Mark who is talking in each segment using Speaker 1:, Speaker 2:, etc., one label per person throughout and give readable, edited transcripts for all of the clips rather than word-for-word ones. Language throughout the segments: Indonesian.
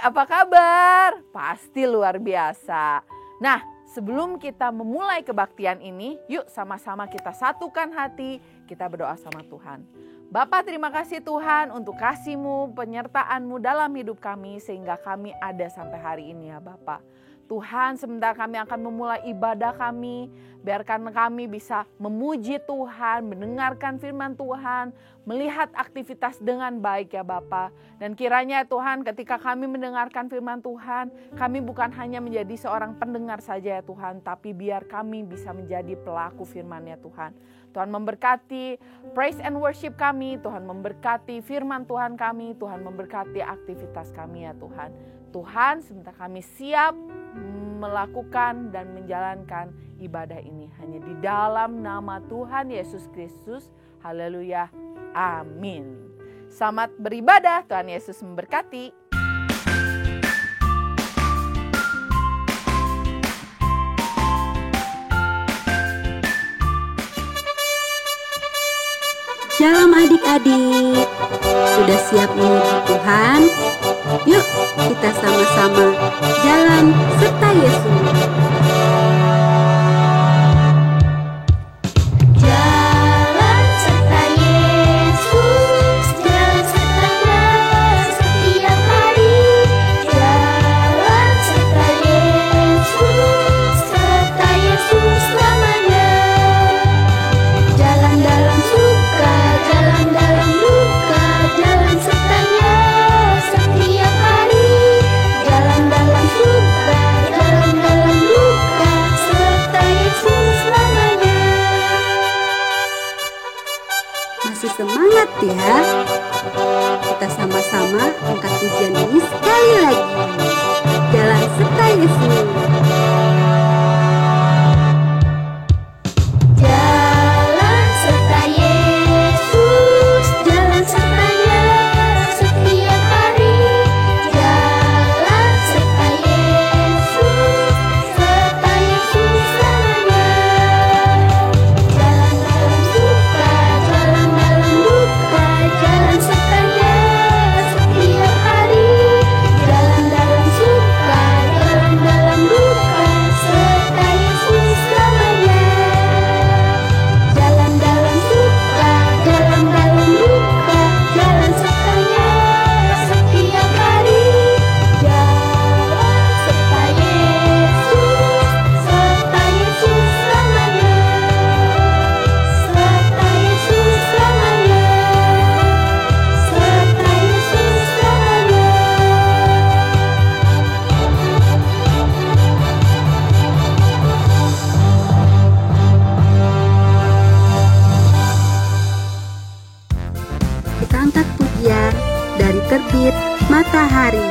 Speaker 1: apa kabar? Pasti luar biasa. Nah, sebelum kita memulai kebaktian ini, yuk sama-sama kita satukan hati, kita berdoa sama Tuhan. Bapa, terima kasih Tuhan untuk kasih-Mu, penyertaan-Mu dalam hidup kami sehingga kami ada sampai hari ini ya Bapa. Tuhan, sebentar kami akan memulai ibadah kami, biarkan kami bisa memuji Tuhan, mendengarkan firman Tuhan, melihat aktivitas dengan baik ya Bapa. Dan kiranya Tuhan, ketika kami mendengarkan firman Tuhan, kami bukan hanya menjadi seorang pendengar saja ya Tuhan, tapi biar kami bisa menjadi pelaku firman-Nya Tuhan. Tuhan memberkati praise and worship kami, Tuhan memberkati firman Tuhan kami, Tuhan memberkati aktivitas kami ya Tuhan. Tuhan, sebentar kami siap melakukan dan menjalankan ibadah ini hanya di dalam nama Tuhan Yesus Kristus. Haleluya. Amin. Selamat beribadah. Tuhan Yesus memberkati.
Speaker 2: Shalom adik-adik, sudah siap memuji Tuhan? Yuk kita sama-sama jalan serta Yesus. Semangat ya, kita sama-sama angkat pujian ini sekali lagi. Jalan serta Yesus. Dari terbit matahari.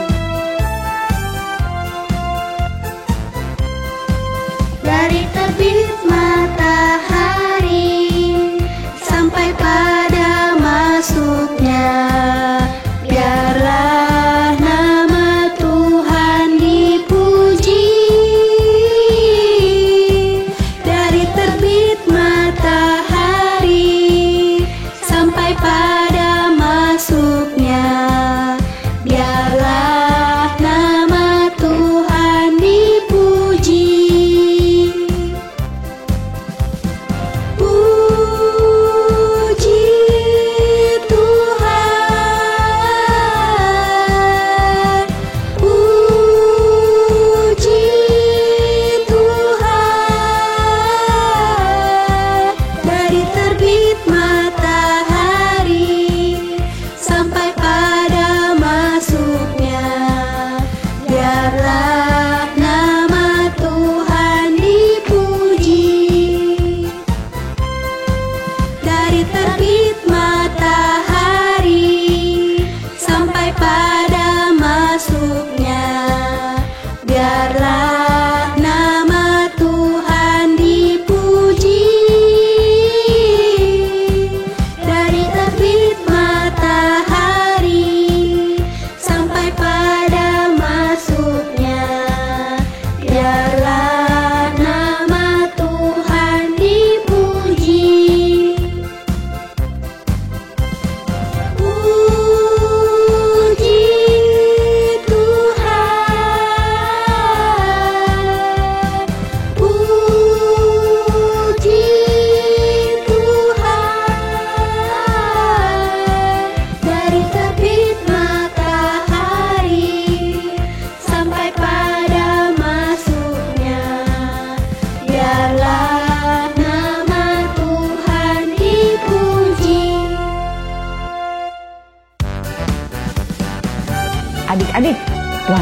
Speaker 3: Dari terbit matahari sampai pada masuknya, biarlah nama Tuhan dipuji. Dari terbit matahari sampai pada masuknya, biarlah nama Tuhan dipuji.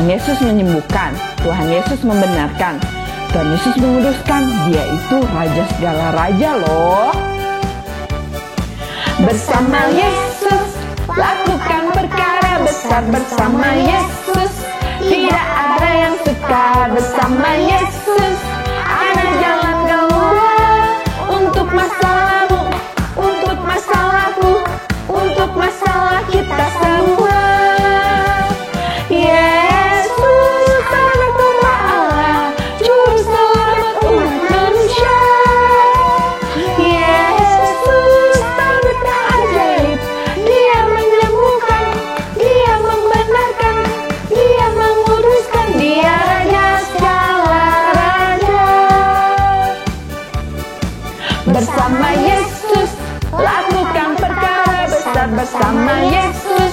Speaker 1: Tuhan Yesus menyembuhkan, Tuhan Yesus membenarkan, Tuhan Yesus menguduskan. Dia itu Raja segala raja loh. Bersama Yesus lakukan perkara besar, bersama Yesus tidak ada yang sukar. Bersama Yesus ada jalan keluar untuk masalahmu, untuk masalahku, untuk masalah kita semua. Yesus anak domba Allah, juru selamat umat manusia. Yesus tanda ajaib, Dia menyembuhkan, Dia membenarkan, Dia menguduskan. Dia Raja segala raja. Bersama Yesus lakukan perkara besar, bersama Yesus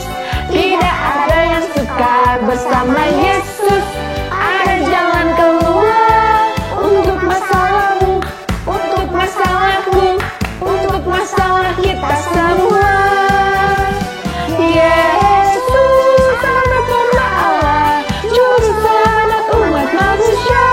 Speaker 1: tidak ada yang sukar. Bersama Yesus ada jalan keluar untuk masalahmu, untuk masalahku, untuk masalah kita semua. Yesus anak domba Allah, juru selamat umat manusia.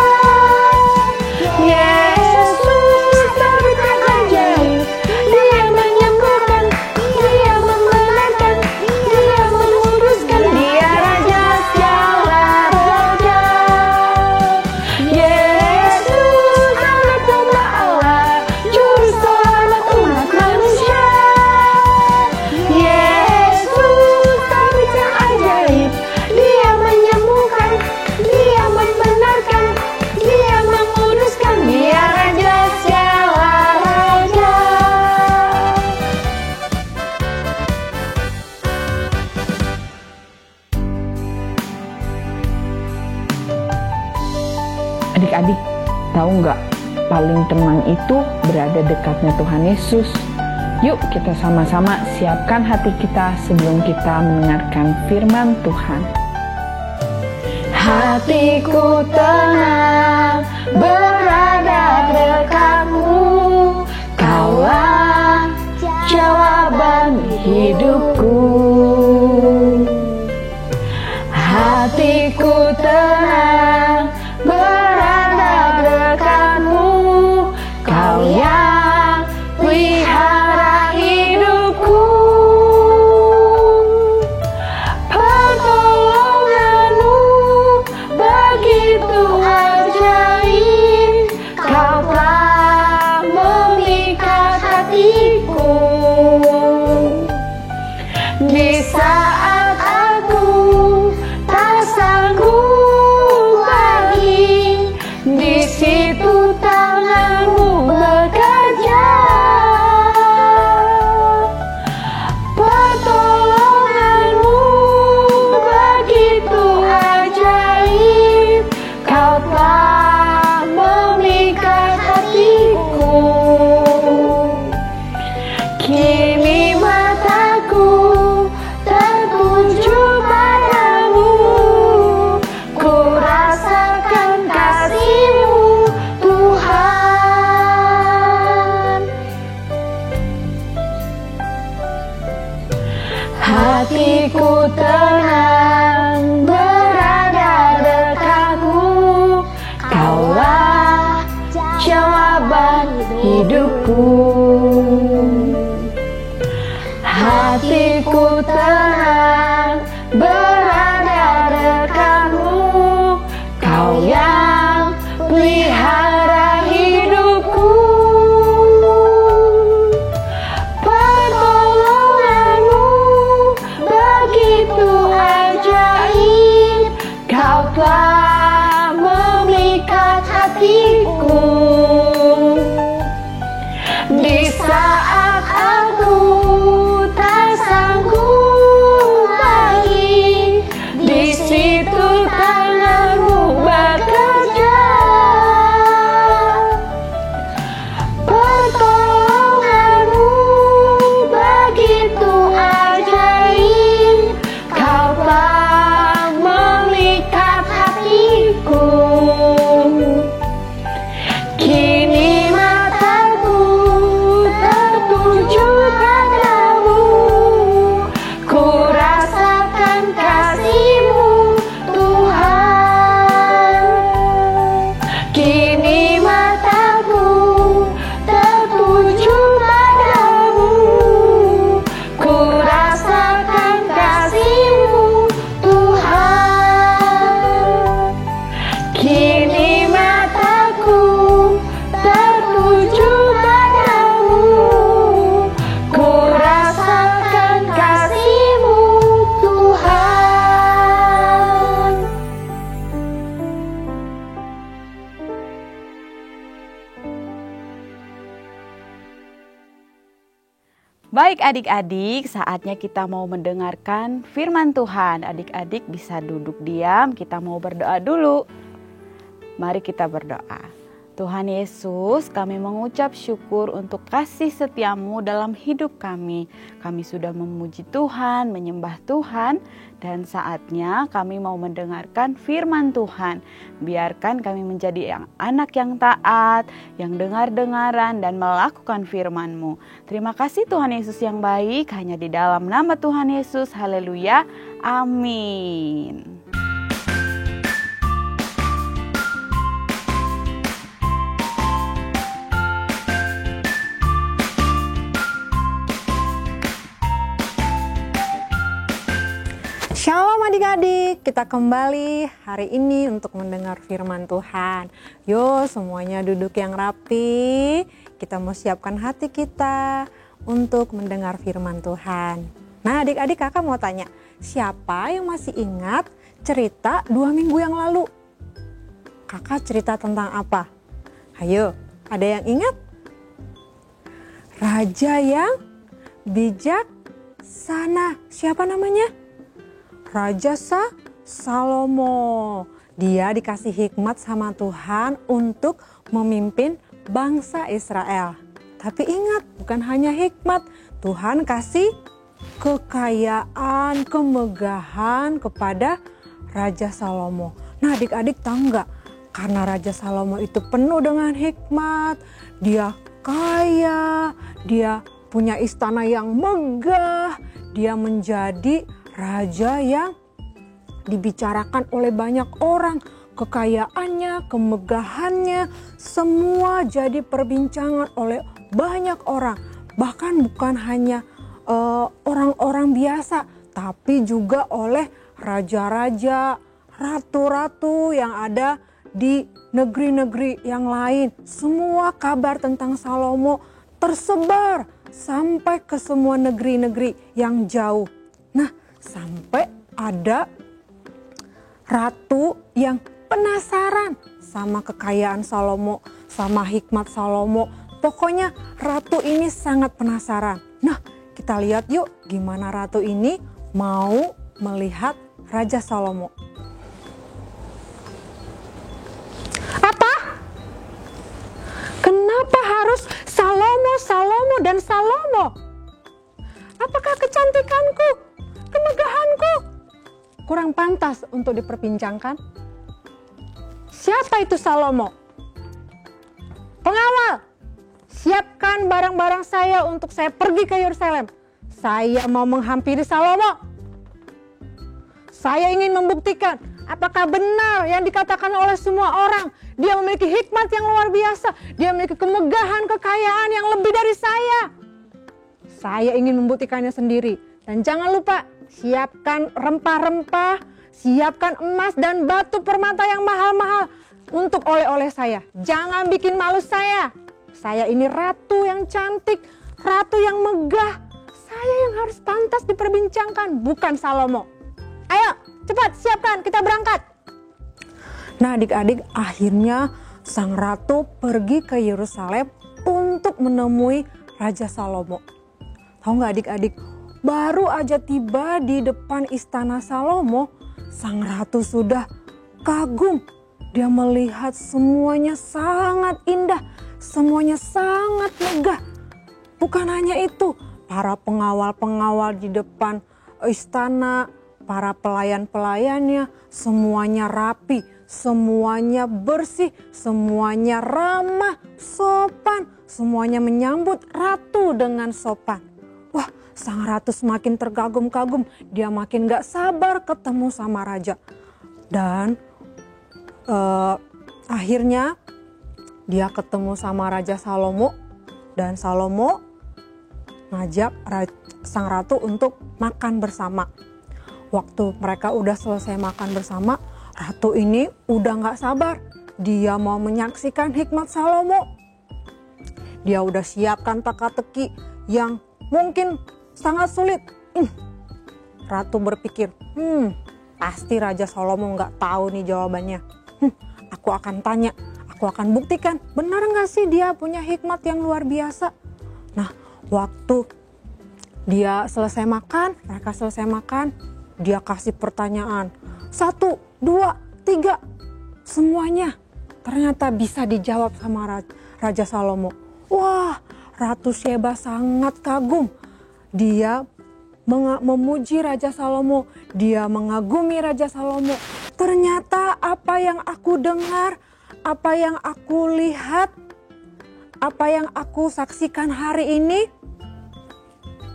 Speaker 1: Yesus tanda ajaib, Dia menyembuhkan, Dia membenarkan, Dia menguduskan. Dia Raja segala raja. Yesus anak domba Allah, juru selamat umat manusia. Yesus tanda ajaib, Dia menyembuhkan, Dia membenarkan, Dia menguduskan. Dia Raja segala raja. Adik-adik, tahu nggak, paling tenang itu berada dekatnya Tuhan Yesus. Yuk kita sama-sama siapkan hati kita sebelum kita mendengarkan firman Tuhan. Hatiku tenang berada dekatmu, Kaulah jawaban hidupku. Hatiku tenang berada dekatmu, Kau yang pelihara hidupku. Pertolonganmu begitu ajaib, Kau telah memikat hatiku. Di saat aku tak sanggup lagi, di situ tanganmu bekerja. Pertolonganmu begitu ajaib, Kau telah memikat hatiku. Kini mataku tertuju padamu, ku rasakan kasih-Mu Tuhan. Hatiku tenang berada dekatmu, Kaulah jawaban hidupku. Hatiku tenang berada dekatmu, Kau yang pelihara hidupku. Pertolonganmu begitu ajaib, Kau telah memikat hatiku.
Speaker 4: Baik adik-adik, saatnya kita mau mendengarkan firman Tuhan. Adik-adik bisa duduk diam, kita mau berdoa dulu. Mari kita berdoa. Tuhan Yesus, kami mengucap syukur untuk kasih setiamu dalam hidup kami. Kami sudah memuji Tuhan, menyembah Tuhan, dan saatnya kami mau mendengarkan firman Tuhan. Biarkan kami menjadi anak yang taat, yang dengar-dengaran dan melakukan firman-Mu. Terima kasih Tuhan Yesus yang baik, hanya di dalam nama Tuhan Yesus. Haleluya. Amin.
Speaker 5: Shalom adik-adik, kita kembali hari ini untuk mendengar firman Tuhan. Yuk semuanya duduk yang rapi, kita mau siapkan hati kita untuk mendengar firman Tuhan. Nah adik-adik, kakak mau tanya, siapa yang masih ingat cerita 2 minggu yang lalu? Kakak cerita tentang apa? Ayo, ada yang ingat? Raja yang bijaksana, siapa namanya? Raja Salomo. Dia dikasih hikmat sama Tuhan untuk memimpin bangsa Israel. Tapi ingat, bukan hanya hikmat, Tuhan kasih kekayaan, kemegahan kepada Raja Salomo. Nah adik-adik tahu nggak? Karena Raja Salomo itu penuh dengan hikmat, dia kaya, dia punya istana yang megah, dia menjadi raja yang dibicarakan oleh banyak orang. Kekayaannya, kemegahannya, semua jadi perbincangan oleh banyak orang. Bahkan bukan hanya orang-orang biasa, tapi juga oleh raja-raja, ratu-ratu yang ada di negeri-negeri yang lain. Semua kabar tentang Salomo tersebar sampai ke semua negeri-negeri yang jauh. Nah, sampai ada ratu yang penasaran sama kekayaan Salomo, sama hikmat Salomo. Pokoknya ratu ini sangat penasaran. Nah, kita lihat yuk gimana ratu ini mau melihat Raja Salomo. Apa? Kenapa harus Salomo dan Salomo? Apakah kecantikanku, kemegahanku kurang pantas untuk diperbincangkan? Siapa itu Salomo? Pengawal, siapkan barang-barang saya untuk saya pergi ke Yerusalem. Saya mau menghampiri Salomo. Saya ingin membuktikan apakah benar yang dikatakan oleh semua orang. Dia memiliki hikmat yang luar biasa. Dia memiliki kemegahan, kekayaan yang lebih dari saya. Saya ingin membuktikannya sendiri. Dan jangan lupa, siapkan rempah-rempah, siapkan emas dan batu permata yang mahal-mahal untuk oleh-oleh saya. Jangan bikin malu saya. Saya ini ratu yang cantik, ratu yang megah. Saya yang harus pantas diperbincangkan, bukan Salomo. Ayo, cepat siapkan, kita berangkat. Nah adik-adik, akhirnya sang ratu pergi ke Yerusalem untuk menemui Raja Salomo. Tahu nggak adik-adik, baru aja tiba di depan istana Salomo, sang ratu sudah kagum. Dia melihat semuanya sangat indah, semuanya sangat megah. Bukan hanya itu, para pengawal-pengawal di depan istana, para pelayan-pelayannya, semuanya rapi, semuanya bersih, semuanya ramah, sopan, semuanya menyambut ratu dengan sopan. Wah, sang ratu semakin terkagum-kagum, dia makin gak sabar ketemu sama raja. Dan akhirnya dia ketemu sama Raja Salomo, dan Salomo ngajak sang ratu untuk makan bersama. Waktu mereka udah selesai makan bersama, ratu ini udah gak sabar. Dia mau menyaksikan hikmat Salomo. Dia udah siapkan teka-teki yang mungkin sangat sulit. Ratu berpikir, pasti Raja Salomo gak tahu nih jawabannya. Aku akan tanya, aku akan buktikan benar gak sih dia punya hikmat yang luar biasa. Nah, waktu Dia selesai makan, mereka selesai makan, dia kasih pertanyaan. 1, 2, 3, semuanya ternyata bisa dijawab sama Raja Salomo. Wah, Ratu Sheba sangat kagum. Dia memuji Raja Salomo, dia mengagumi Raja Salomo. Ternyata apa yang aku dengar, apa yang aku lihat, apa yang aku saksikan hari ini,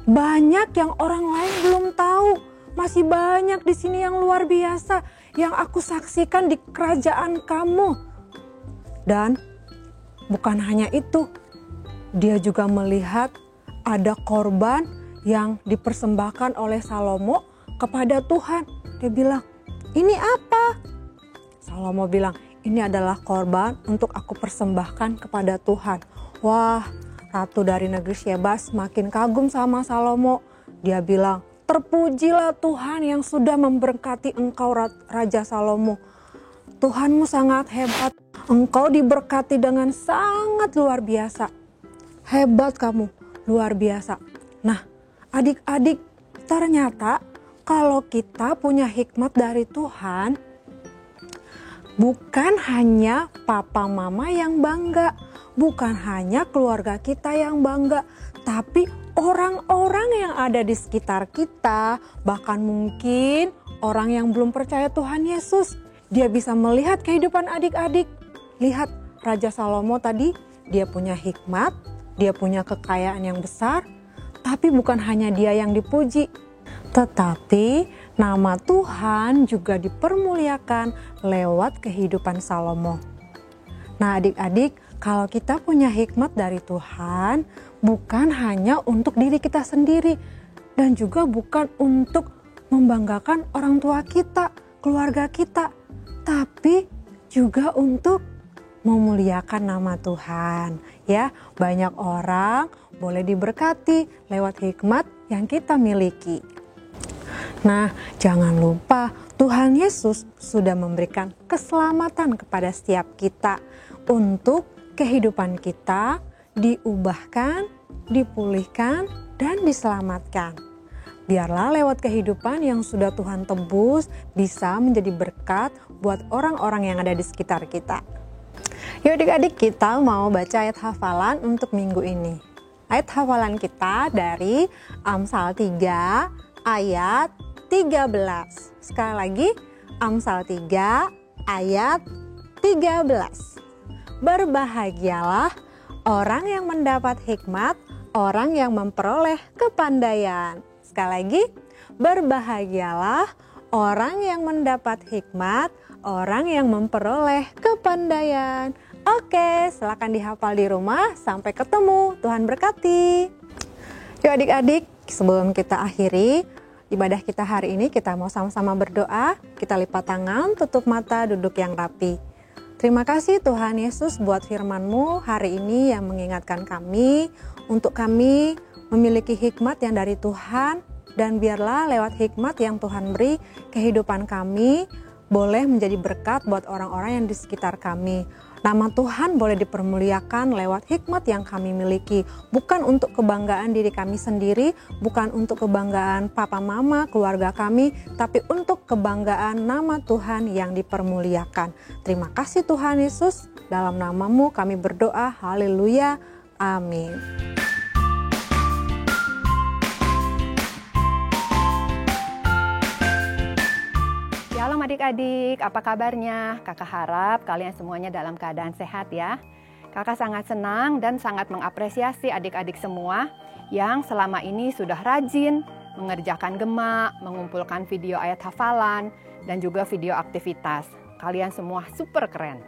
Speaker 5: banyak yang orang lain belum tahu. Masih banyak di sini yang luar biasa yang aku saksikan di kerajaan kamu. Dan bukan hanya itu, dia juga melihat ada korban yang dipersembahkan oleh Salomo kepada Tuhan. Dia bilang, ini apa? Salomo bilang, ini adalah korban untuk aku persembahkan kepada Tuhan. Wah, ratu dari negeri Sheba semakin kagum sama Salomo. Dia bilang, terpujilah Tuhan yang sudah memberkati engkau Raja Salomo. Tuhanmu sangat hebat. Engkau diberkati dengan sangat luar biasa. Hebat kamu, luar biasa. Nah, adik-adik, ternyata kalau kita punya hikmat dari Tuhan, bukan hanya papa mama yang bangga, bukan hanya keluarga kita yang bangga, tapi orang-orang yang ada di sekitar kita, bahkan mungkin orang yang belum percaya Tuhan Yesus, dia bisa melihat kehidupan adik-adik. Lihat Raja Salomo tadi, dia punya hikmat, dia punya kekayaan yang besar, tapi bukan hanya dia yang dipuji, tetapi nama Tuhan juga dipermuliakan lewat kehidupan Salomo. Nah adik-adik, kalau kita punya hikmat dari Tuhan, bukan hanya untuk diri kita sendiri, dan juga bukan untuk membanggakan orang tua kita, keluarga kita, tapi juga untuk memuliakan nama Tuhan. Ya, banyak orang boleh diberkati lewat hikmat yang kita miliki. Nah, jangan lupa Tuhan Yesus sudah memberikan keselamatan kepada setiap kita untuk kehidupan kita diubahkan, dipulihkan, dan diselamatkan. Biarlah lewat kehidupan yang sudah Tuhan tebus bisa menjadi berkat buat orang-orang yang ada di sekitar kita. Yuk adik-adik, kita mau baca ayat hafalan untuk minggu ini. Ayat hafalan kita dari Amsal 3 ayat 13. Sekali lagi, Amsal 3 ayat 13. Berbahagialah orang yang mendapat hikmat, orang yang memperoleh kepandaian. Sekali lagi, berbahagialah orang yang mendapat hikmat, orang yang memperoleh kepandaian. Oke, silakan dihafal di rumah. Sampai ketemu. Tuhan berkati. Yuk adik-adik, sebelum kita akhiri ibadah kita hari ini, kita mau sama-sama berdoa. Kita lipat tangan, tutup mata, duduk yang rapi. Terima kasih Tuhan Yesus buat firman-Mu hari ini yang mengingatkan kami untuk kami memiliki hikmat yang dari Tuhan, dan biarlah lewat hikmat yang Tuhan beri, kehidupan kami boleh menjadi berkat buat orang-orang yang di sekitar kami. Nama Tuhan boleh dipermuliakan lewat hikmat yang kami miliki, bukan untuk kebanggaan diri kami sendiri, bukan untuk kebanggaan papa mama, keluarga kami, tapi untuk kebanggaan nama Tuhan yang dipermuliakan. Terima kasih Tuhan Yesus, dalam nama-Mu kami berdoa, haleluya, amin.
Speaker 6: Shalom adik-adik, apa kabarnya? Kakak harap kalian semuanya dalam keadaan sehat ya. Kakak sangat senang dan sangat mengapresiasi adik-adik semua yang selama ini sudah rajin mengerjakan gema, mengumpulkan video ayat hafalan, dan juga video aktivitas. Kalian semua super keren.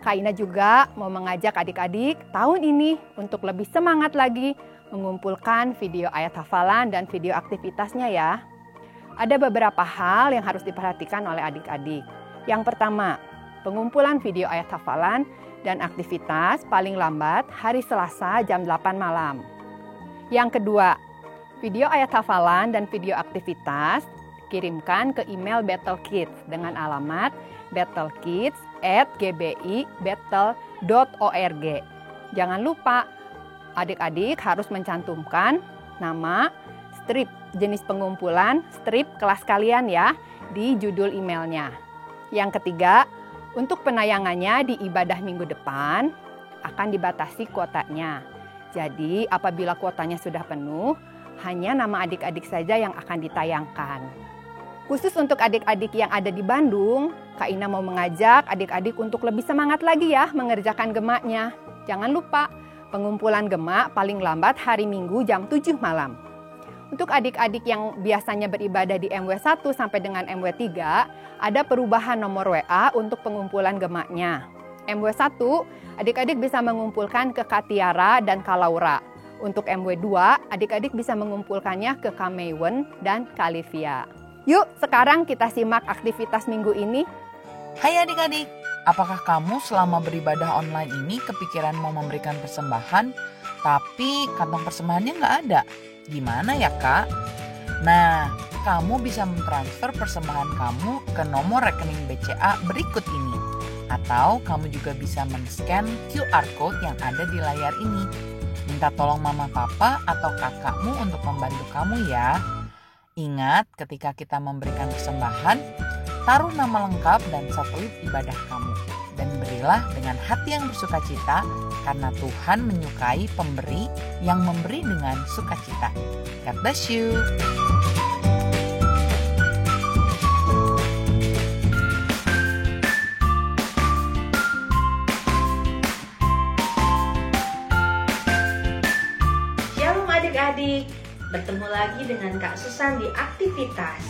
Speaker 6: Kak Ina juga mau mengajak adik-adik tahun ini untuk lebih semangat lagi mengumpulkan video ayat hafalan dan video aktivitasnya ya. Ada beberapa hal yang harus diperhatikan oleh adik-adik. Yang pertama, pengumpulan video ayat hafalan dan aktivitas paling lambat hari Selasa jam 8 malam. Yang kedua, video ayat hafalan dan video aktivitas kirimkan ke email Battle Kids dengan alamat battlekids@gbibattle.org. Jangan lupa, adik-adik harus mencantumkan nama, strip jenis pengumpulan, strip kelas kalian ya di judul emailnya. Yang ketiga, untuk penayangannya di ibadah minggu depan akan dibatasi kuotanya. Jadi apabila kuotanya sudah penuh, hanya nama adik-adik saja yang akan ditayangkan. Khusus untuk adik-adik yang ada di Bandung, Kak Ina mau mengajak adik-adik untuk lebih semangat lagi ya mengerjakan gemaknya. Jangan lupa, pengumpulan gemak paling lambat hari Minggu jam 7 malam. Untuk adik-adik yang biasanya beribadah di MW1 sampai dengan MW3, ada perubahan nomor WA untuk pengumpulan gemaknya. MW1, adik-adik bisa mengumpulkan ke Kak Tiara dan Kak Laura. Untuk MW2, adik-adik bisa mengumpulkannya ke Kak Maywen dan Kak Livia. Yuk, sekarang kita simak aktivitas minggu ini.
Speaker 1: Hai adik-adik, apakah kamu selama beribadah online ini kepikiran mau memberikan persembahan, tapi kantong persembahannya nggak ada? Gimana ya kak? Nah, kamu bisa mentransfer persembahan kamu ke nomor rekening BCA berikut ini. Atau kamu juga bisa men-scan QR Code yang ada di layar ini. Minta tolong mama papa atau kakakmu untuk membantu kamu ya. Ingat, ketika kita memberikan persembahan, taruh nama lengkap dan satelit ibadah kamu. Dan berilah dengan hati yang bersukacita, karena Tuhan menyukai pemberi yang memberi dengan sukacita. God bless you.
Speaker 7: Shalom adik-adik, bertemu lagi dengan Kak Susan di aktivitas.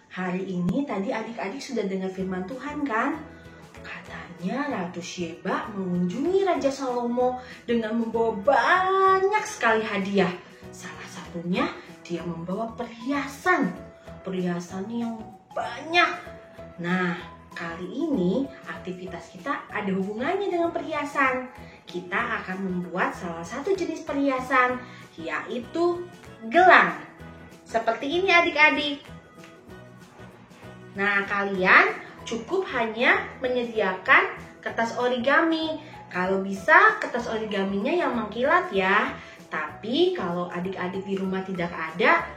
Speaker 7: Hari ini tadi adik-adik sudah dengar firman Tuhan kan? Katanya Ratu Sheba mengunjungi Raja Salomo dengan membawa banyak sekali hadiah. Salah satunya dia membawa perhiasan yang banyak. Nah, kali ini aktivitas kita ada hubungannya dengan perhiasan. Kita akan membuat salah satu jenis perhiasan, yaitu gelang. Seperti ini adik-adik. Nah, kalian cukup hanya menyediakan kertas origami. Kalau bisa kertas origaminya yang mengkilat ya. Tapi kalau adik-adik di rumah tidak ada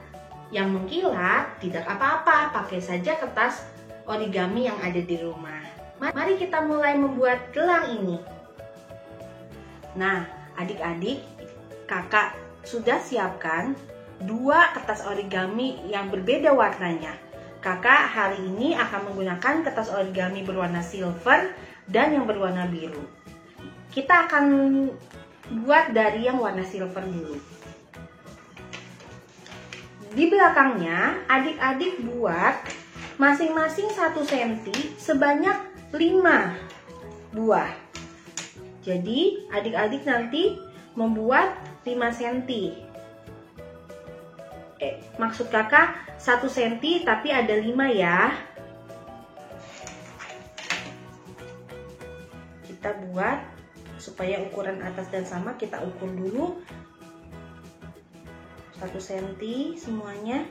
Speaker 7: yang mengkilat, tidak apa-apa. Pakai saja kertas origami yang ada di rumah. Mari kita mulai membuat gelang ini. Nah, adik-adik, kakak sudah siapkan 2 kertas origami yang berbeda warnanya. Kakak hari ini akan menggunakan kertas origami berwarna silver dan yang berwarna biru. Kita akan buat dari yang warna silver dulu. Di belakangnya, adik-adik buat masing-masing 1 cm sebanyak 5 buah. Jadi, adik-adik nanti membuat 5 cm. Maksud kakak 1 cm tapi ada 5 ya. Kita buat supaya ukuran atas dan sama, kita ukur dulu 1 cm semuanya.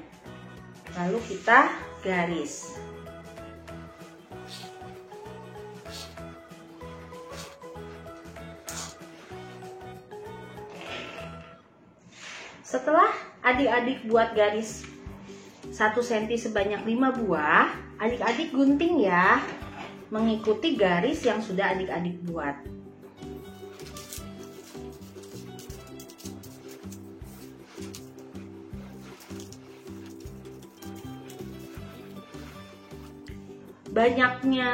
Speaker 7: Lalu kita garis. Setelah adik-adik buat garis 1 cm sebanyak 5 buah, adik-adik gunting ya, mengikuti garis yang sudah adik-adik buat. Banyaknya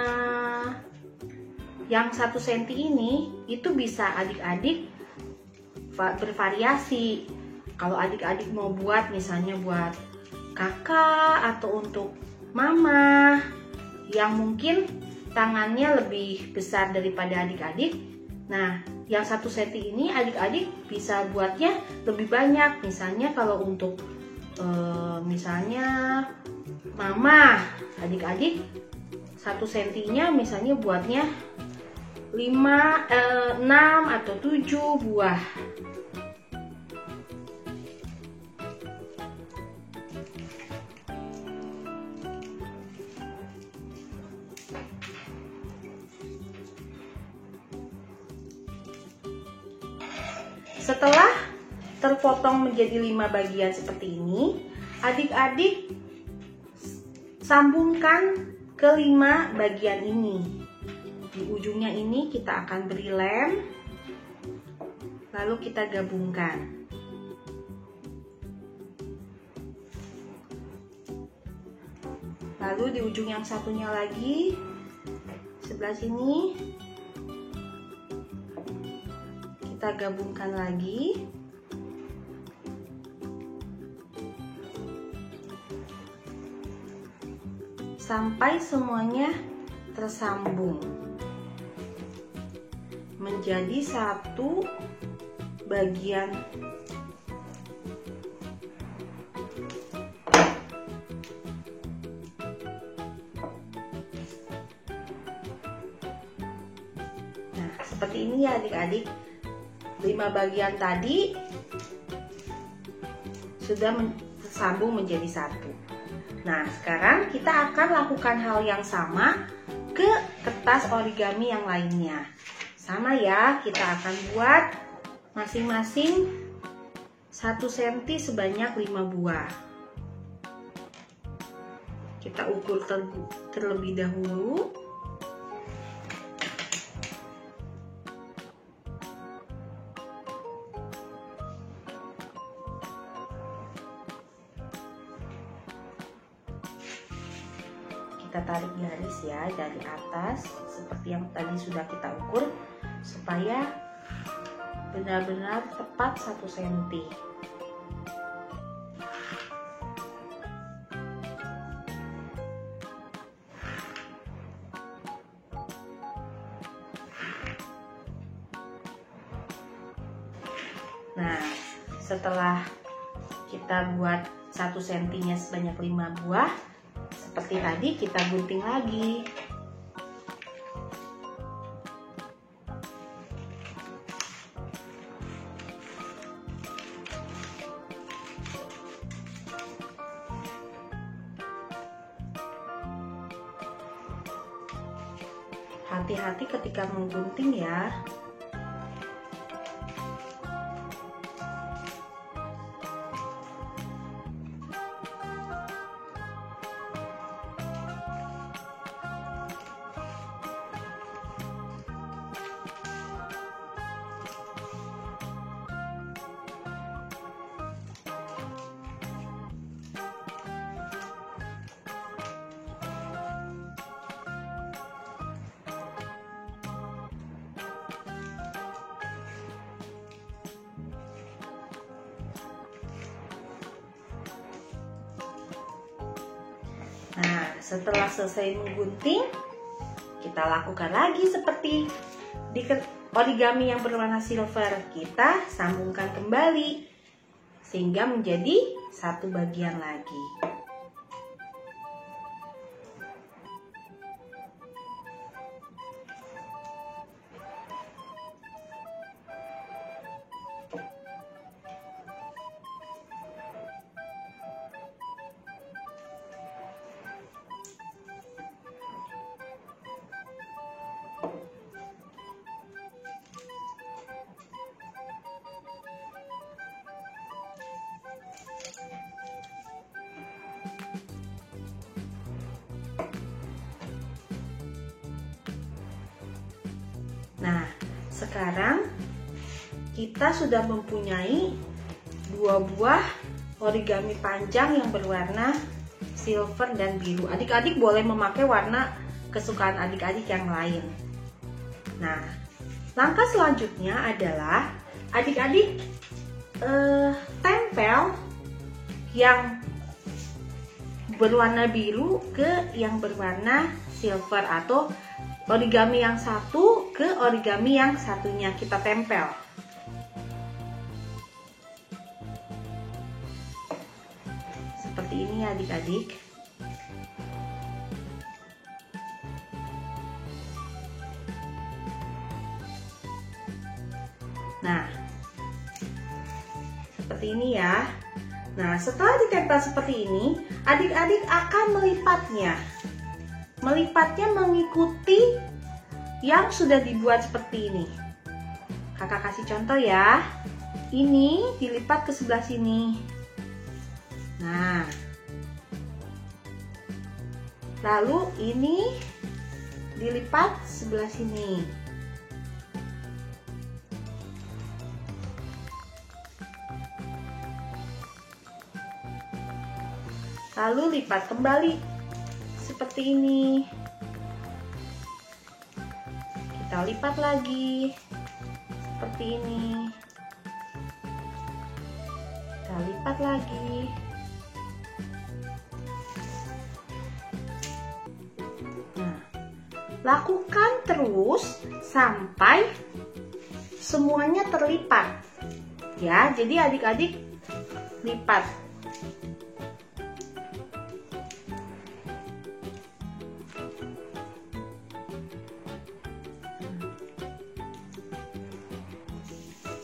Speaker 7: yang 1 cm ini itu bisa adik-adik bervariasi. Kalau adik-adik mau buat misalnya buat kakak atau untuk mama yang mungkin tangannya lebih besar daripada adik-adik. Nah, yang 1 cm ini adik-adik bisa buatnya lebih banyak. Misalnya kalau untuk misalnya mama, adik-adik 1 cm-nya misalnya buatnya 5, 6 atau 7 buah. Setelah terpotong menjadi 5 bagian seperti ini, adik-adik sambungkan ke 5 bagian ini. Di ujungnya ini kita akan beri lem, lalu kita gabungkan. Lalu di ujung yang satunya lagi, sebelah sini, kita gabungkan lagi. Sampai semuanya tersambung menjadi satu bagian. Nah, seperti ini ya adik-adik. 5 bagian tadi sudah tersambung menjadi satu. Nah, sekarang kita akan lakukan hal yang sama ke kertas origami yang lainnya. Sama ya, kita akan buat masing-masing 1 cm sebanyak 5 buah. Kita ukur terlebih dahulu. Kita tarik garis ya dari atas seperti yang tadi sudah kita ukur supaya benar-benar tepat 1 cm. Nah, setelah kita buat 1 cm-nya sebanyak 5 buah, seperti tadi kita gunting lagi. Hati-hati ketika menggunting ya. Nah, setelah selesai menggunting, kita lakukan lagi seperti di origami yang berwarna silver. Kita sambungkan kembali sehingga menjadi satu bagian lagi. Nah, sekarang kita sudah mempunyai 2 buah origami panjang yang berwarna silver dan biru. Adik-adik boleh memakai warna kesukaan adik-adik yang lain. Nah, langkah selanjutnya adalah adik-adik tempel yang berwarna biru ke yang berwarna silver, atau origami yang satu ke origami yang satunya kita tempel. Seperti ini ya adik-adik. Nah, seperti ini ya. Nah, setelah ditempel seperti ini, adik-adik akan melipatnya. Melipatnya mengikuti yang sudah dibuat seperti ini. Kakak kasih contoh ya. ini dilipat ke sebelah sini. Nah, lalu ini dilipat sebelah sini. Lalu lipat kembali seperti ini. Kita lipat lagi seperti ini. Kita lipat lagi. Nah, lakukan terus sampai semuanya terlipat. Ya, jadi adik-adik lipat.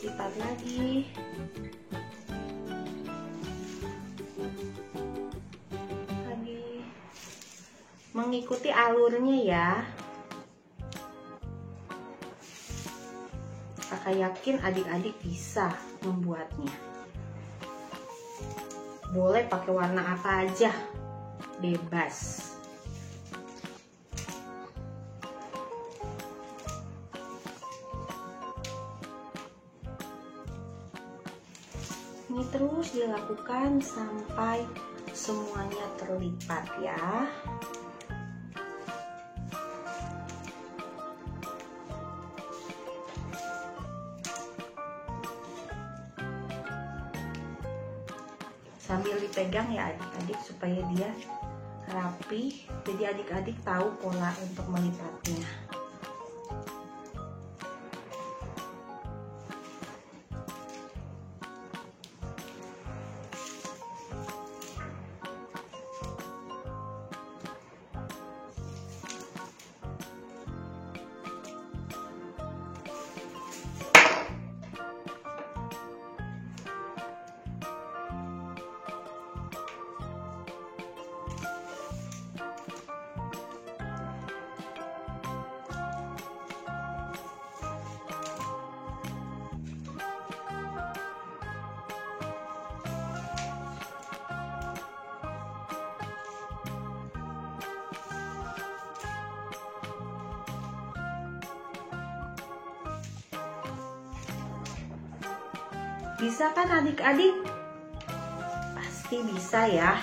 Speaker 7: Lipat lagi. Mengikuti alurnya ya. Kakak yakin adik-adik bisa membuatnya. Boleh pakai warna apa aja, bebas. Ini terus dilakukan sampai semuanya terlipat ya. Sambil dipegang ya adik-adik supaya dia rapi. Jadi adik-adik tahu pola untuk melipatnya. Bisa kan adik-adik? Pasti bisa ya.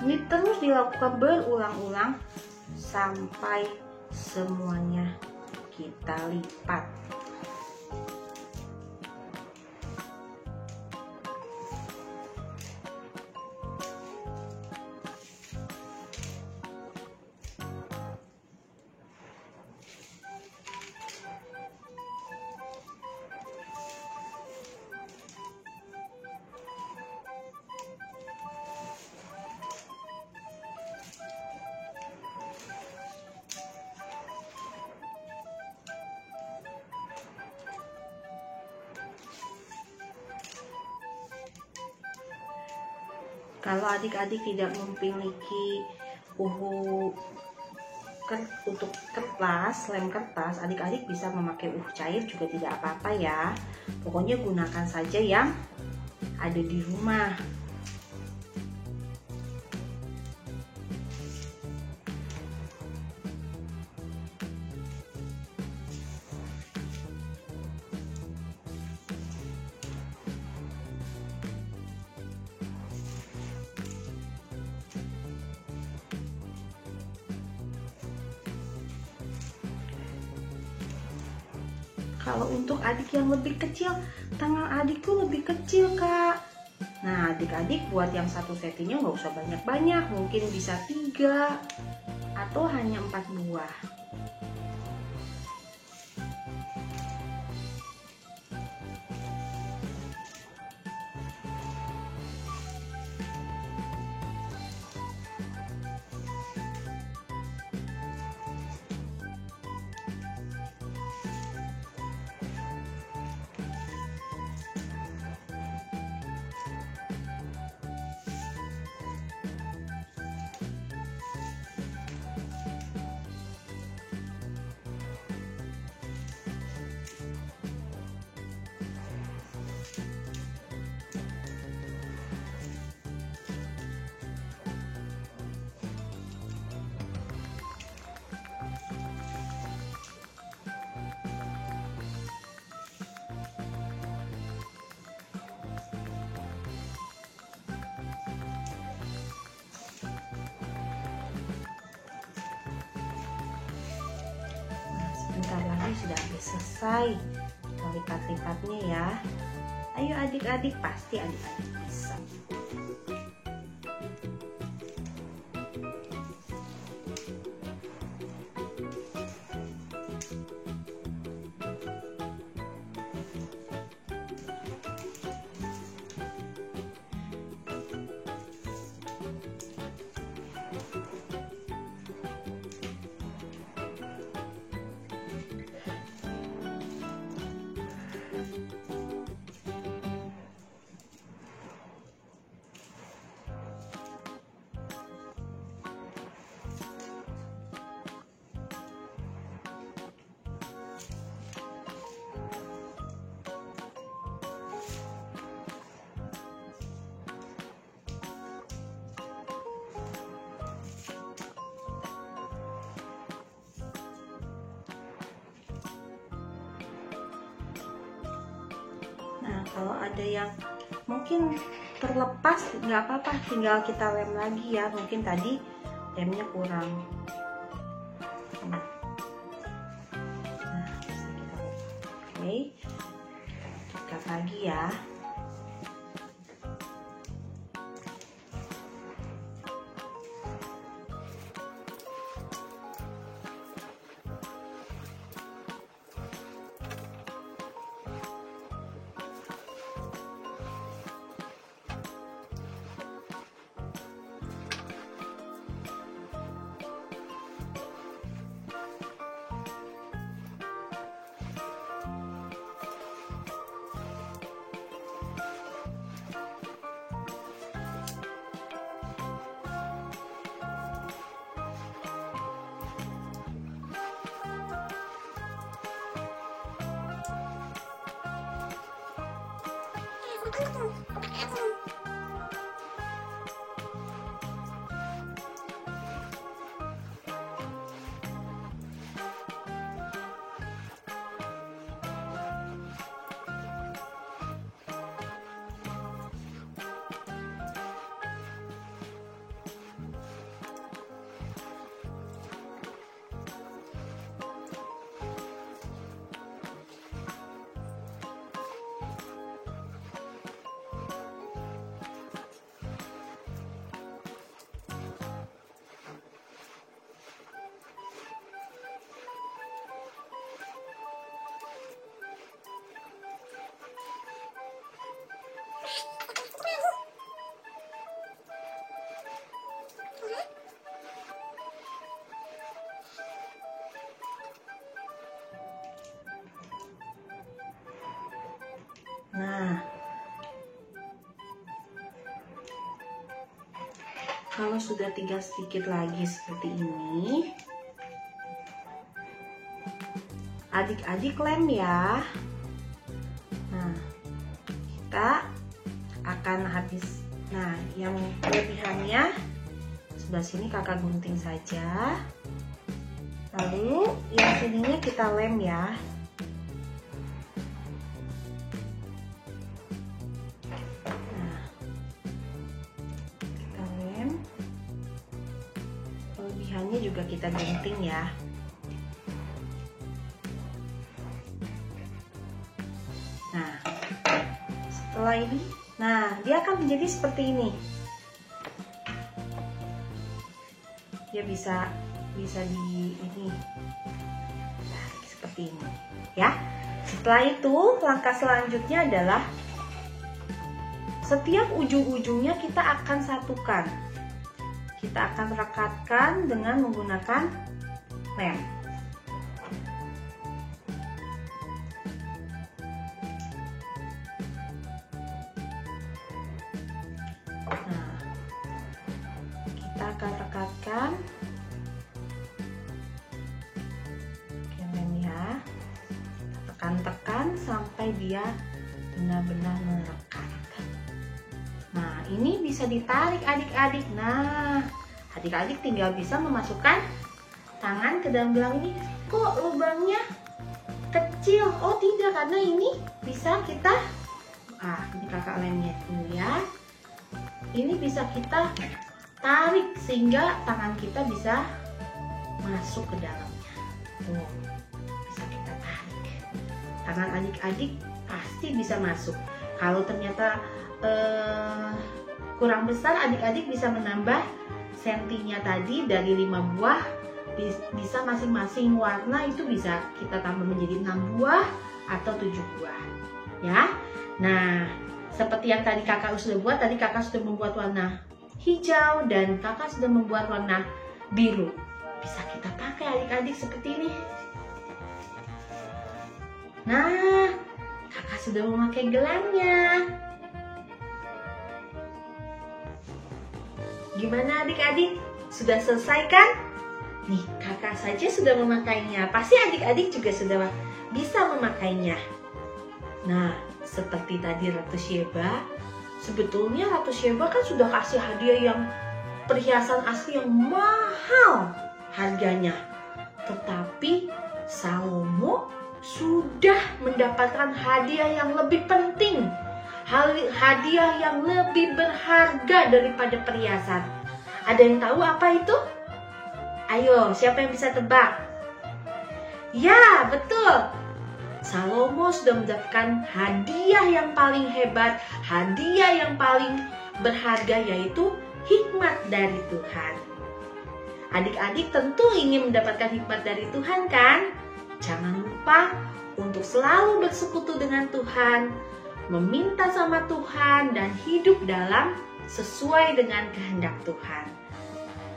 Speaker 7: Ini terus dilakukan berulang-ulang sampai semuanya kita lipat. Kalau adik-adik tidak memiliki untuk kertas, lem kertas, adik-adik bisa memakai cair juga tidak apa-apa ya. Pokoknya gunakan saja yang ada di rumah. Kalau untuk adik yang lebih kecil, tangan adikku lebih kecil kak. Nah adik-adik buat yang satu setinya nggak usah banyak-banyak, mungkin bisa 3 atau hanya 4 buah. sebentar lagi sudah habis selesai. Kita lipat-lipatnya ya. Ayo adik-adik, pasti adik-adik bisa. Nah, kalau ada yang mungkin terlepas, nggak apa-apa, tinggal kita lem lagi ya. Mungkin tadi lemnya kurang. Nah, bisa kita pakai. Ikat lagi ya. Nah, kalau sudah tinggal sedikit lagi seperti ini, adik-adik lem ya. Nah, kita akan habis. Nah, yang kelebihannya sebelah sini kakak gunting saja. Lalu yang sininya kita lem ya. Kelebihannya juga kita gunting ya. Nah, setelah ini, nah dia akan menjadi seperti ini. Dia bisa di ini, nah, seperti ini, ya. Setelah itu, langkah selanjutnya adalah setiap ujung-ujungnya kita akan satukan. Kita akan rekatkan dengan menggunakan lem. Nah, kita akan rekatkan lem ya. Tekan-tekan sampai dia benar-benar melekat. Nah, ini bisa ditarik adik-adik. Nah, adik-adik tinggal bisa memasukkan tangan ke dalam gelang ini. Kok lubangnya kecil? Oh tidak, karena ini bisa kita, ini kakak lemnya dulu ya. Ini bisa kita tarik sehingga tangan kita bisa masuk ke dalamnya. Tuh, bisa tangan adik-adik pasti bisa masuk. Kalau ternyata kurang besar, adik-adik bisa menambah sentinya tadi dari 5 buah, bisa masing-masing warna itu bisa kita tambah menjadi 6 buah atau 7 buah ya. Nah, seperti yang tadi kakak sudah buat, tadi kakak sudah membuat warna hijau dan kakak sudah membuat warna biru. Bisa kita pakai adik-adik seperti ini. Nah, kakak sudah memakai gelangnya. Gimana adik-adik? Sudah selesai kan? Nih, kakak saja sudah memakainya. Pasti adik-adik juga sudah bisa memakainya. Nah, seperti tadi Ratu Sheba, sebetulnya Ratu Sheba kan sudah kasih hadiah yang perhiasan asli yang mahal harganya. Tetapi Salomo sudah mendapatkan hadiah yang lebih penting, hadiah yang lebih berharga daripada perhiasan. Ada yang tahu apa itu? Ayo, siapa yang bisa tebak? Ya, betul. Salomo sudah mendapatkan hadiah yang paling hebat, hadiah yang paling berharga, yaitu hikmat dari Tuhan. Adik-adik tentu ingin mendapatkan hikmat dari Tuhan kan? Jangan lupa untuk selalu bersekutu dengan Tuhan, meminta sama Tuhan, dan hidup dalam sesuai dengan kehendak Tuhan.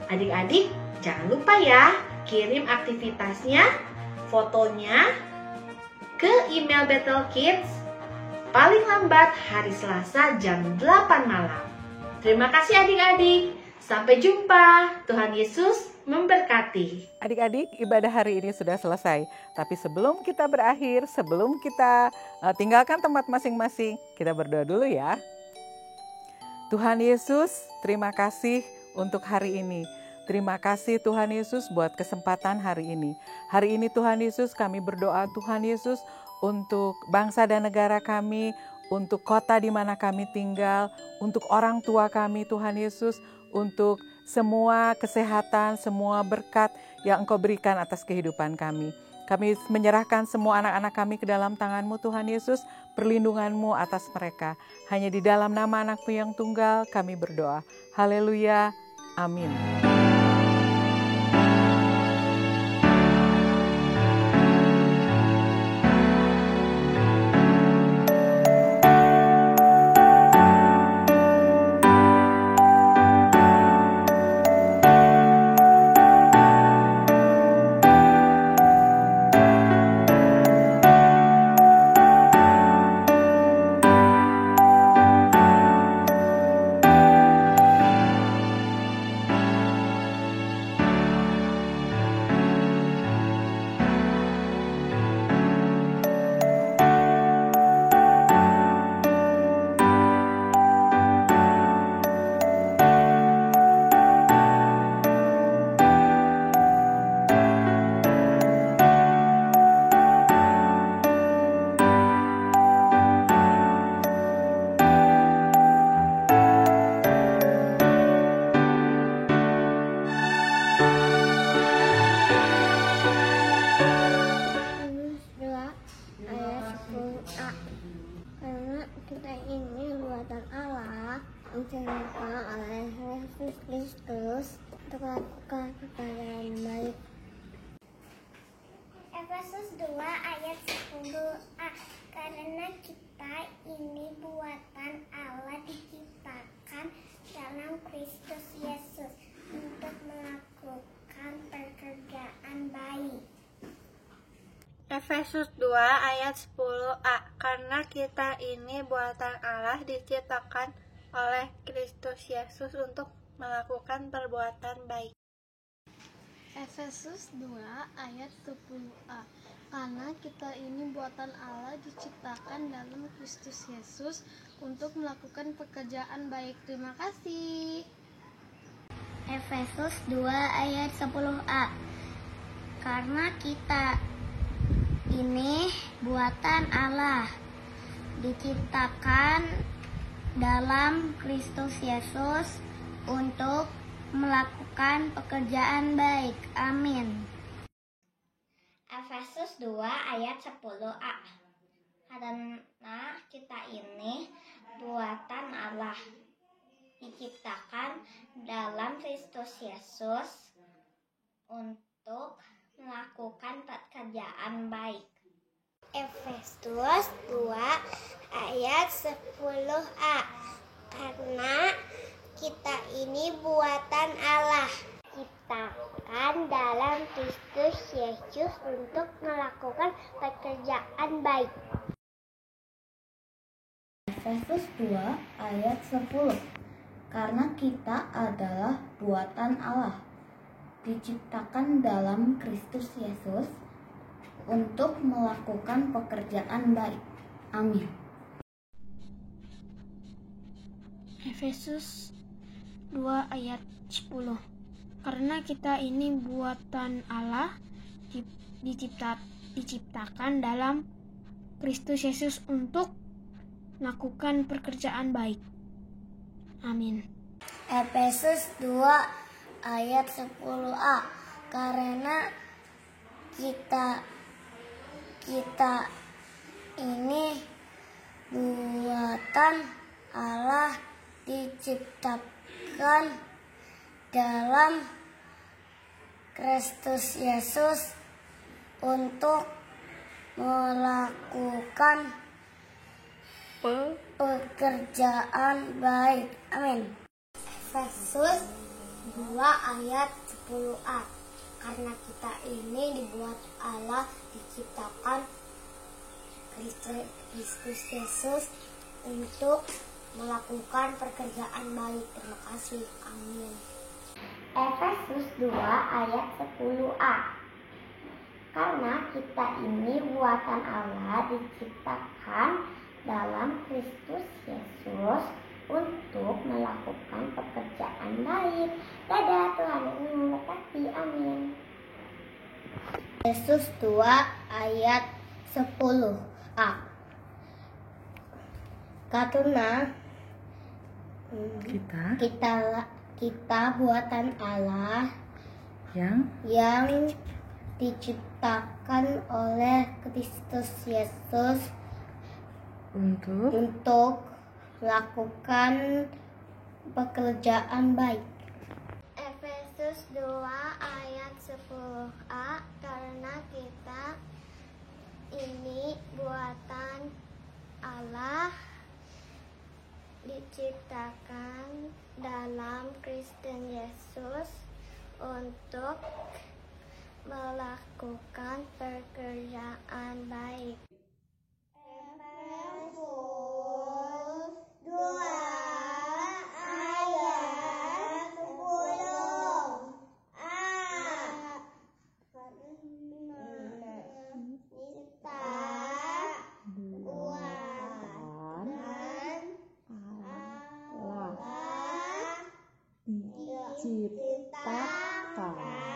Speaker 7: Adik-adik, jangan lupa ya, kirim aktivitasnya, fotonya ke email Battle Kids paling lambat hari Selasa jam 8 malam. Terima kasih adik-adik. Sampai jumpa. Tuhan Yesus memberkati.
Speaker 1: Adik-adik, ibadah hari ini sudah selesai. Tapi sebelum kita berakhir, sebelum kita tinggalkan tempat masing-masing, kita berdoa dulu ya. Tuhan Yesus, terima kasih untuk hari ini. Terima kasih Tuhan Yesus buat kesempatan hari ini. Hari ini Tuhan Yesus, kami berdoa Tuhan Yesus untuk bangsa dan negara kami, untuk kota di mana kami tinggal, untuk orang tua kami Tuhan Yesus, untuk semua kesehatan, semua berkat yang Engkau berikan atas kehidupan kami. Kami menyerahkan semua anak-anak kami ke dalam tangan-Mu Tuhan Yesus, perlindungan-Mu atas mereka. Hanya di dalam nama anak-Mu yang tunggal kami berdoa. Haleluya, amin.
Speaker 8: Diciptakan oleh Yesus Kristus untuk melakukan pekerjaan baik.
Speaker 9: Efesus 2 ayat 10a. Karena kita ini buatan Allah, diciptakan dalam Kristus Yesus untuk melakukan pekerjaan baik.
Speaker 8: Efesus 2 ayat 10a. Karena kita ini buatan Allah, diciptakan oleh Kristus Yesus untuk melakukan perbuatan baik.
Speaker 10: Efesus 2 ayat 10a. Karena kita ini buatan Allah, diciptakan dalam Kristus Yesus untuk melakukan pekerjaan baik. Terima kasih.
Speaker 9: Efesus 2 ayat 10a. Karena kita ini buatan Allah, diciptakan dalam Kristus Yesus untuk melakukan pekerjaan baik. Amin.
Speaker 8: Efesus 2 ayat 10a.
Speaker 9: Karena kita ini buatan Allah, diciptakan dalam Kristus Yesus untuk melakukan pekerjaan baik. Efesus 2 ayat 10a. Karena kita ini buatan Allah, diciptakan dalam Kristus Yesus untuk melakukan pekerjaan baik.
Speaker 11: Efesus 2 ayat 10. Karena kita adalah buatan Allah, diciptakan dalam Kristus Yesus untuk melakukan pekerjaan baik. Amin.
Speaker 10: Efesus 2 ayat 10. Karena kita ini buatan Allah, diciptakan dalam Kristus Yesus untuk melakukan pekerjaan baik. Amin.
Speaker 9: Efesus 2 ayat 10a. Karena kita ini buatan Allah, diciptakan dalam Kristus Yesus untuk melakukan pekerjaan baik. Amin. Efesus 2 ayat 10a. Karena kita ini dibuat Allah, diciptakan Kristus Yesus untuk melakukan pekerjaan baik. Terima kasih. Amin. Efesus 2 ayat 10a. Karena kita ini buatan Allah, diciptakan dalam Kristus Yesus untuk melakukan pekerjaan baik. Dadah, Tuhan yang memberkati. Amin. Efesus 2 ayat 10a. Karena kita buatan Allah yang diciptakan oleh Kristus Yesus untuk melakukan pekerjaan baik. Efesus 2 ayat 10a. Karena kita ini buatan Allah, diciptakan dalam Kristus Yesus untuk melakukan pekerjaan baik. Efesus 2 ayat 10a. Karena kita buatan Allah, diciptakan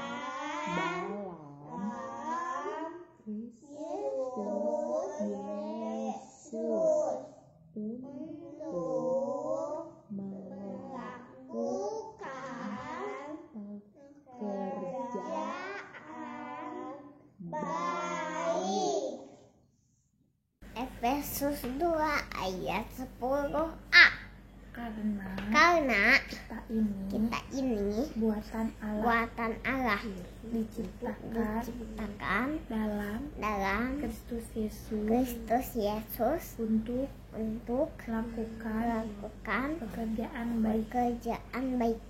Speaker 9: dalam Kristus Yesus untuk melakukan pekerjaan baik. Efesus 2 ayat 10a. Karena kita ini buatan Allah, diciptakan dalam Kristus Yesus untuk melakukan pekerjaan baik.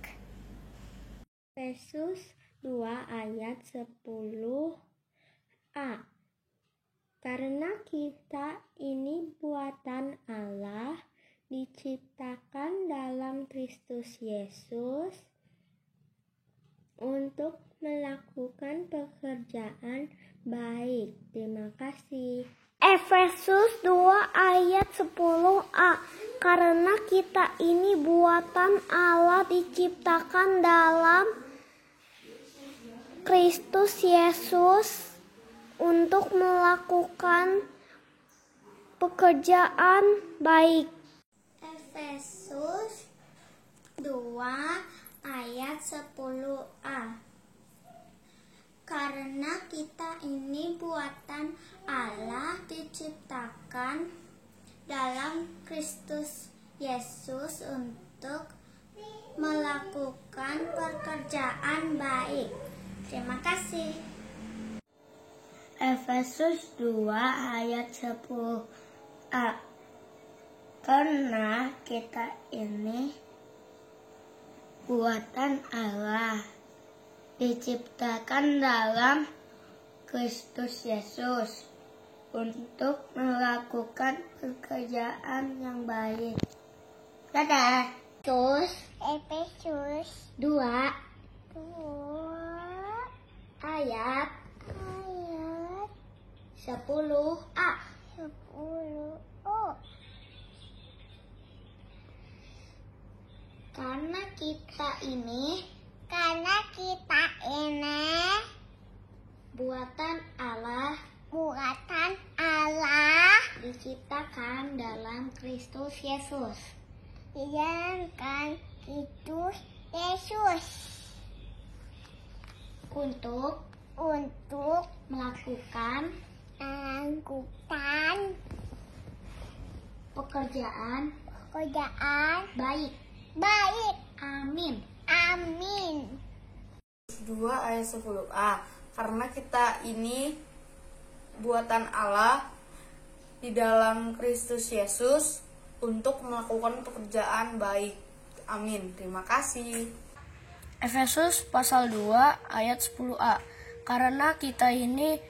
Speaker 9: Efesus 2 ayat 10a. Karena kita ini buatan Allah, diciptakan dalam Kristus Yesus untuk melakukan pekerjaan baik. Terima kasih. Efesus 2 ayat 10a. Karena kita ini buatan Allah, diciptakan dalam Kristus Yesus untuk melakukan pekerjaan baik. Efesus 2 ayat 10a. Karena kita ini buatan Allah, diciptakan diciptakan dalam Kristus Yesus untuk melakukan pekerjaan baik. Terima kasih.
Speaker 12: Efesus 2 ayat 10a. Karena kita ini buatan Allah, diciptakan dalam Kristus Yesus untuk melakukan pekerjaan yang baik. Dadah.
Speaker 9: Efesus
Speaker 12: 2
Speaker 9: ayat
Speaker 12: 10a.
Speaker 9: Karena kita ini buatan Allah diciptakan dalam Kristus Yesus untuk melakukan pekerjaan baik. Amin.
Speaker 13: 2 ayat 10a. Karena kita ini buatan Allah di dalam Kristus Yesus untuk melakukan pekerjaan baik. Amin. Terima kasih.
Speaker 14: Efesus pasal 2 ayat 10a. Karena kita ini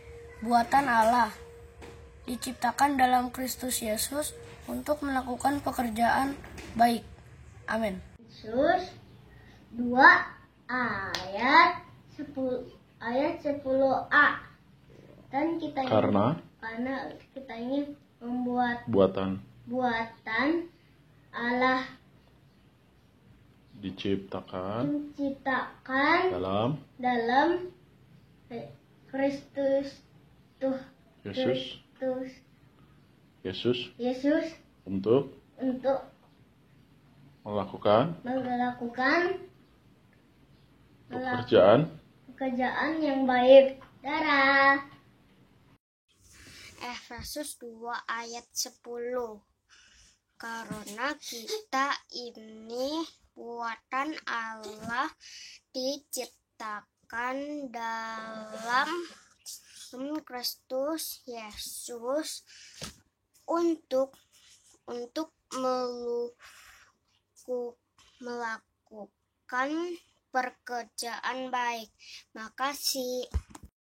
Speaker 14: buatan Allah, diciptakan dalam Kristus Yesus untuk melakukan pekerjaan baik. Amin.
Speaker 12: Efesus 2 ayat 10a. Dan kita ini, karena kita ini membuat buatan Allah,
Speaker 15: diciptakan
Speaker 12: dalam Kristus Yesus
Speaker 15: untuk melakukan
Speaker 12: pekerjaan yang baik. Dadah.
Speaker 9: Efesus 2 ayat 10. Karena kita ini buatan Allah, diciptakan dalam Kristus Yesus untuk melakukan pekerjaan baik. Makasih.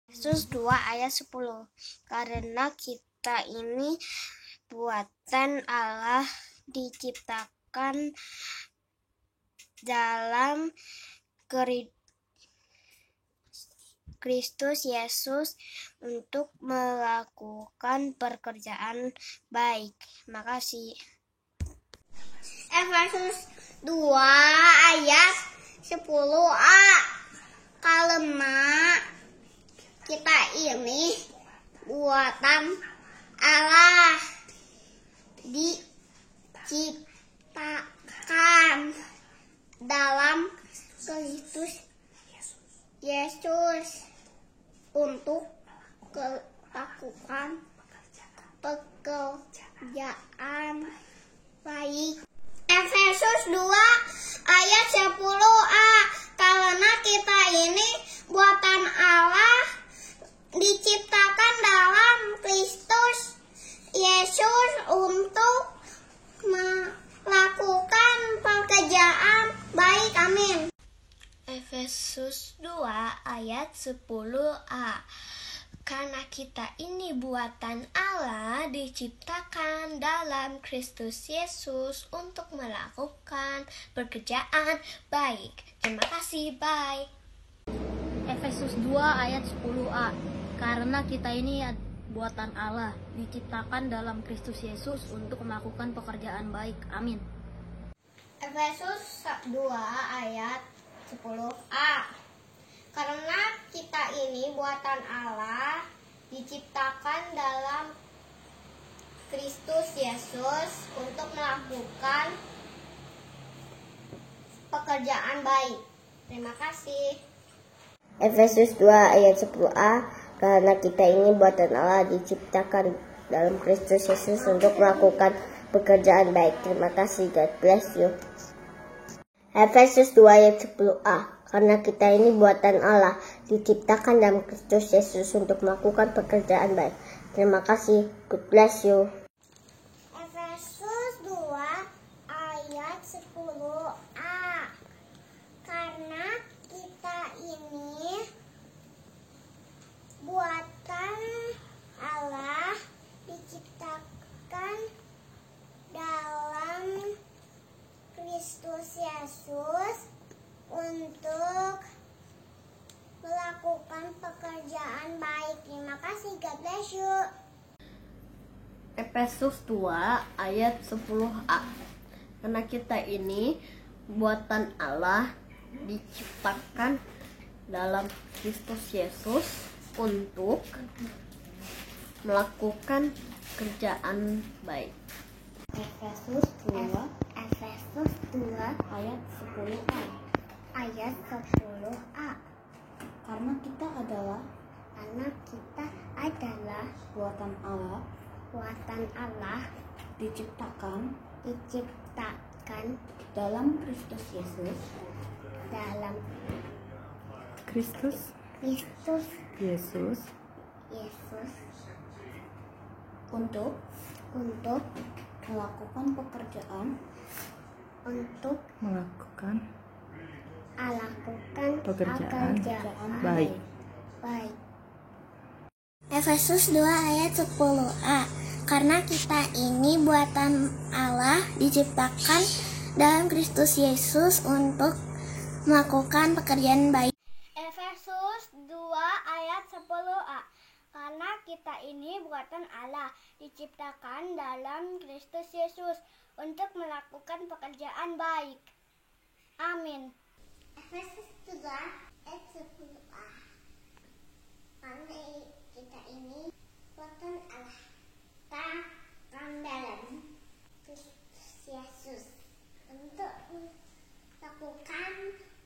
Speaker 9: Efesus 2 ayat 10. Karena kita ini buatan Allah, diciptakan dalam Kristus Yesus untuk melakukan pekerjaan baik. Makasih. Efesus 2 ayat 10a. Karena kita ini buatan Allah, diciptakan dalam Kristus Yesus untuk melakukan pekerjaan baik. Efesus 2 ayat 10a. Karena kita ini buatan Allah, diciptakan dalam Kristus Yesus untuk melakukan pekerjaan baik. Amin. Efesus 2 ayat 10a. Karena kita ini buatan Allah, diciptakan dalam Kristus Yesus untuk melakukan pekerjaan baik. Terima kasih, bye.
Speaker 16: Efesus 2 ayat 10a. Karena kita ini buatan Allah, diciptakan dalam Kristus Yesus untuk melakukan pekerjaan baik. Amin.
Speaker 9: Efesus 2 ayat 10a. Karena kita ini buatan Allah, diciptakan dalam Kristus Yesus untuk melakukan pekerjaan baik. Terima kasih.
Speaker 12: Efesus 2 ayat 10a. Karena kita ini buatan Allah, diciptakan
Speaker 9: dalam Kristus Yesus untuk melakukan pekerjaan baik. Terima kasih. God bless you. Efesus 2 ayat 10a. Karena kita ini buatan Allah, diciptakan dalam Kristus Yesus untuk melakukan pekerjaan baik. Terima kasih. God bless you.
Speaker 17: Efesus 2 ayat 10a. Karena kita ini buatan Allah, diciptakan dalam Kristus Yesus untuk melakukan pekerjaan baik. Terima kasih. God bless you.
Speaker 12: Efesus 2 ayat 10a. Karena kita ini buatan Allah, diciptakan dalam Kristus Yesus untuk melakukan kerjaan baik.
Speaker 9: Efesus 2 ayat 10a. Ayat 10a. Karena kita adalah buatan Allah, diciptakan dalam Kristus Yesus untuk melakukan pekerjaan baik.
Speaker 17: Efesus 2 ayat 10a. Karena kita ini buatan Allah, diciptakan dalam Kristus Yesus untuk melakukan pekerjaan baik.
Speaker 9: Efesus 2 ayat 10a. Karena kita ini buatan Allah, diciptakan dalam Kristus Yesus untuk melakukan pekerjaan baik. Amin. Efesus 2 ayat 10a. Karena kita ini buatan Allah, diciptakan dalam Kristus Yesus untuk melakukan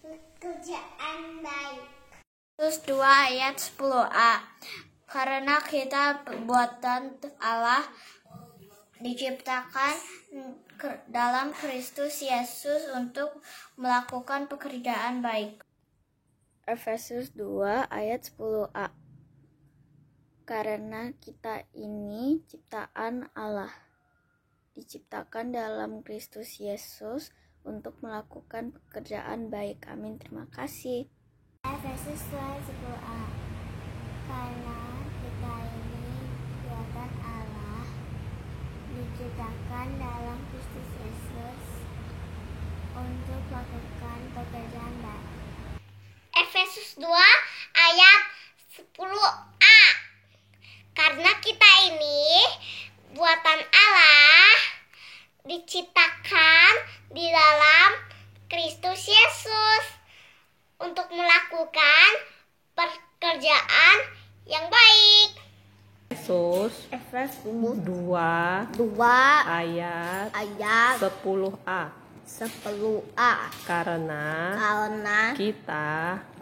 Speaker 9: pekerjaan baik.
Speaker 17: Efesus 2 ayat 10a. Karena kita buatan Allah, diciptakan dalam Kristus Yesus untuk melakukan pekerjaan baik.
Speaker 11: Efesus 2 ayat 10a. Karena kita ini ciptaan Allah, diciptakan dalam Kristus Yesus untuk melakukan pekerjaan baik. Amin. Terima kasih.
Speaker 9: Efesus 2 ayat 10a. Karena kita ini buatan Allah, diciptakan dalam Kristus Yesus untuk melakukan pekerjaan baik. Efesus 2 ayat 10a. Karena kita ini buatan Allah, diciptakan di dalam Kristus Yesus untuk melakukan pekerjaan yang baik.
Speaker 18: Efesus 2 ayat 10a. Karena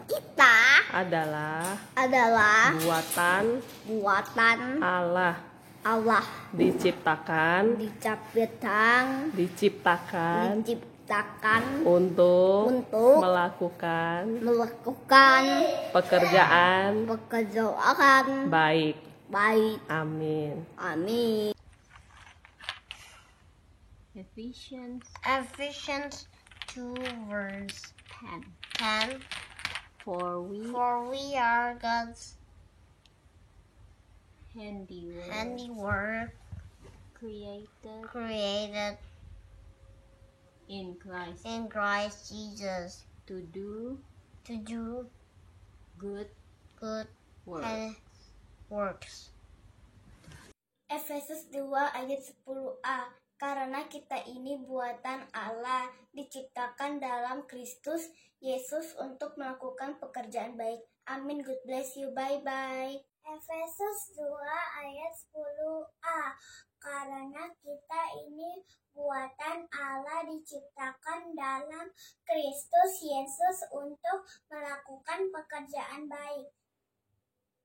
Speaker 18: kita adalah buatan Allah, diciptakan untuk melakukan pekerjaan baik. Amin.
Speaker 9: Ephesians 2 verse 10. For we are God's handiwork, created in Christ Jesus to do good works. Efesus 2 ayat 10a. Karena kita ini buatan Allah, diciptakan dalam Kristus Yesus untuk melakukan pekerjaan baik. Amin. God bless you. Bye-bye. Efesus 2 ayat 10a. Karena kita ini buatan Allah, diciptakan dalam Kristus Yesus untuk melakukan pekerjaan baik.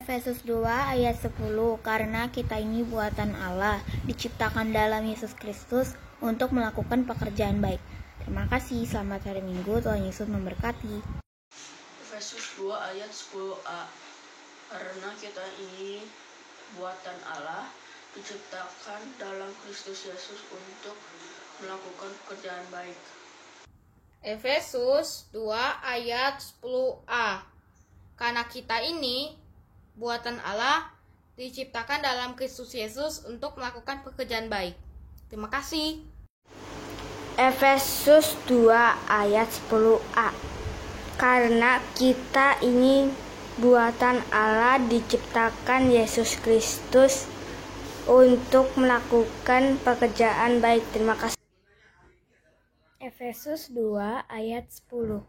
Speaker 11: Efesus 2 ayat 10, karena kita ini buatan Allah, diciptakan dalam Yesus Kristus untuk melakukan pekerjaan baik. Terima kasih, selamat hari Minggu, Tuhan Yesus memberkati.
Speaker 19: Efesus 2 ayat 10a, karena kita ini buatan Allah, diciptakan dalam Kristus Yesus untuk melakukan pekerjaan baik.
Speaker 20: Efesus 2 ayat 10a, karena kita ini buatan Allah, diciptakan dalam Kristus Yesus untuk melakukan pekerjaan baik. Terima kasih.
Speaker 21: Efesus 2 ayat 10a, karena kita ini buatan Allah, diciptakan Yesus Kristus untuk melakukan pekerjaan baik. Terima kasih.
Speaker 11: Efesus 2 ayat 10,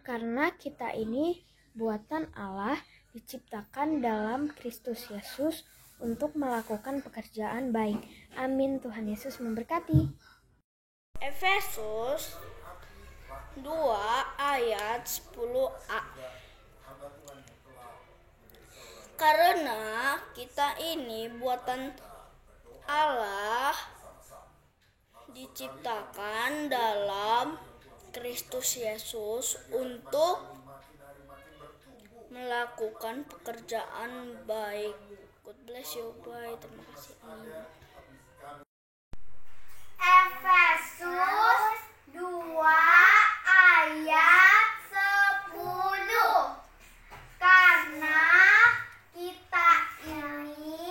Speaker 11: karena kita ini buatan Allah, diciptakan dalam Kristus Yesus untuk melakukan pekerjaan baik. Amin. Tuhan Yesus memberkati.
Speaker 22: Efesus 2 ayat 10a, karena kita ini buatan Allah, diciptakan dalam Kristus Yesus untuk melakukan pekerjaan baik. God bless you, bye. Terima kasih. Amin.
Speaker 17: Efesus 2 ayat 10, karena kita ini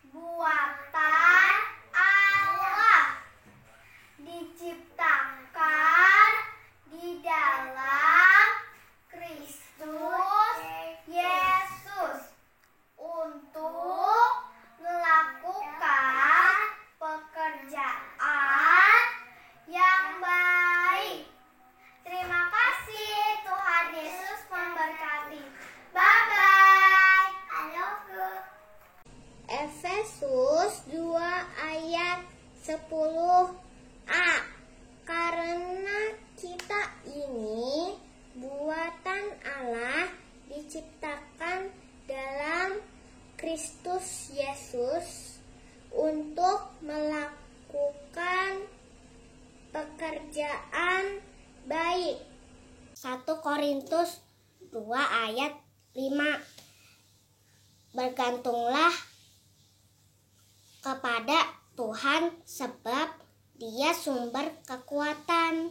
Speaker 17: buatan Allah, diciptakan di dalam Kristus Yesus untuk melakukan pekerjaan yang baik. Terima kasih, Tuhan Yesus memberkati. Bye-bye. I love you. Efesus 2 ayat 10a, karena kita ini buatan Allah, diciptakan dalam Kristus Yesus untuk melakukan pekerjaan baik. 1 Korintus 2 ayat 5, bergantunglah kepada Tuhan sebab Dia sumber kekuatan.